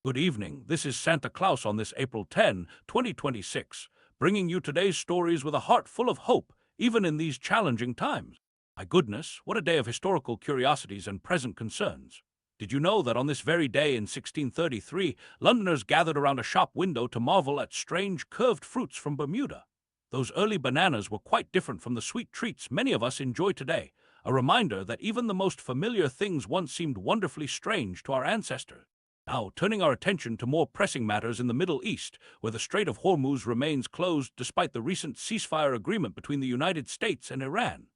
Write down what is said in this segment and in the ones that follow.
Good evening. This is Santa Claus on this April 10, 2026, bringing you today's stories with a heart full of hope, even in these challenging times. My goodness, what a day of historical curiosities and present concerns. Did you know that on this very day in 1633, Londoners gathered around a shop window to marvel at strange curved fruits from Bermuda? Those early bananas were quite different from the sweet treats many of us enjoy today, a reminder that even the most familiar things once seemed wonderfully strange to our ancestors. Now, turning our attention to more pressing matters in the Middle East, where the Strait of Hormuz remains closed despite the recent ceasefire agreement between the United States and Iran.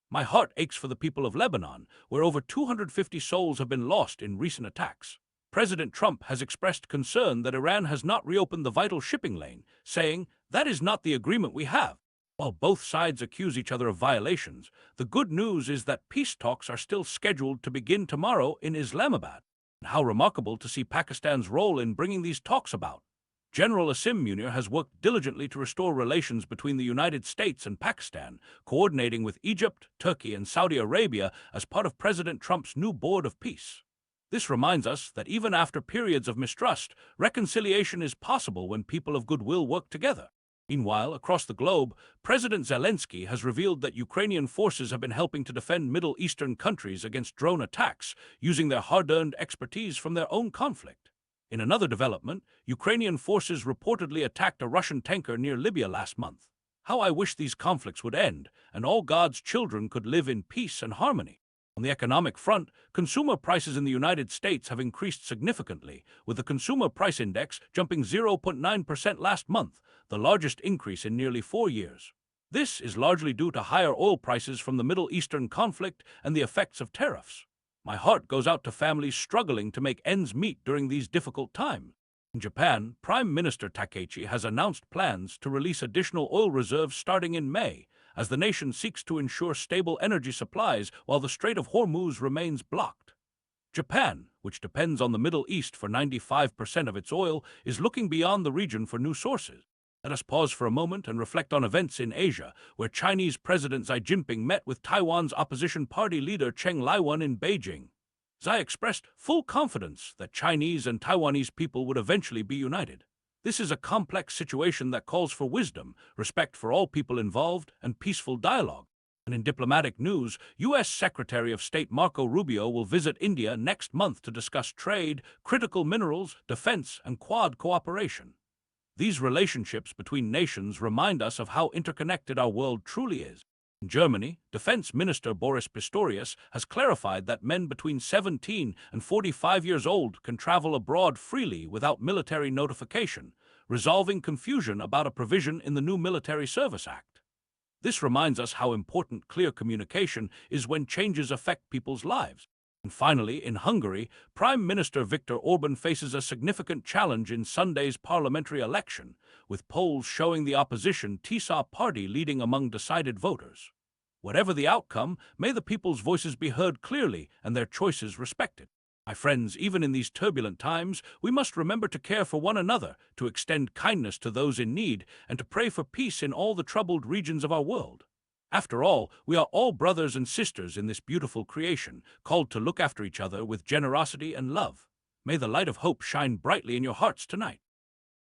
My heart aches for the people of Lebanon, where over 250 souls have been lost in recent attacks. President Trump has expressed concern that Iran has not reopened the vital shipping lane, saying, "That is not the agreement we have." While both sides accuse each other of violations, the good news is that peace talks are still scheduled to begin tomorrow in Islamabad. How remarkable to see Pakistan's role in bringing these talks about. General Asim Munir has worked diligently to restore relations between the United States and Pakistan, coordinating with Egypt, Turkey, and Saudi Arabia as part of President Trump's new Board of Peace. This reminds us that even after periods of mistrust, reconciliation is possible when people of goodwill work together. Meanwhile, across the globe, President Zelensky has revealed that Ukrainian forces have been helping to defend Middle Eastern countries against drone attacks, using their hard-earned expertise from their own conflict. In another development, Ukrainian forces reportedly attacked a Russian tanker near Libya last month. How I wish these conflicts would end, and all God's children could live in peace and harmony. On the economic front, consumer prices in the United States have increased significantly, with the Consumer Price Index jumping 0.9% last month, the largest increase in nearly 4 years. This is largely due to higher oil prices from the Middle Eastern conflict and the effects of tariffs. My heart goes out to families struggling to make ends meet during these difficult times. In Japan, Prime Minister Takechi has announced plans to release additional oil reserves starting in May, as the nation seeks to ensure stable energy supplies while the Strait of Hormuz remains blocked. Japan, which depends on the Middle East for 95% of its oil, is looking beyond the region for new sources. Let us pause for a moment and reflect on events in Asia, where Chinese President Xi Jinping met with Taiwan's opposition party leader Chen Laiwan in Beijing. Xi expressed full confidence that Chinese and Taiwanese people would eventually be united. This is a complex situation that calls for wisdom, respect for all people involved, and peaceful dialogue. And in diplomatic news, U.S. Secretary of State Marco Rubio will visit India next month to discuss trade, critical minerals, defense, and Quad cooperation. These relationships between nations remind us of how interconnected our world truly is. In Germany, Defense Minister Boris Pistorius has clarified that men between 17 and 45 years old can travel abroad freely without military notification, resolving confusion about a provision in the new Military Service Act. This reminds us how important clear communication is when changes affect people's lives. And finally, in Hungary, Prime Minister Viktor Orban faces a significant challenge in Sunday's parliamentary election, with polls showing the opposition TSA party leading among decided voters. Whatever the outcome, may the people's voices be heard clearly and their choices respected. My friends, even in these turbulent times, we must remember to care for one another, to extend kindness to those in need, and to pray for peace in all the troubled regions of our world. After all, we are all brothers and sisters in this beautiful creation, called to look after each other with generosity and love. May the light of hope shine brightly in your hearts tonight.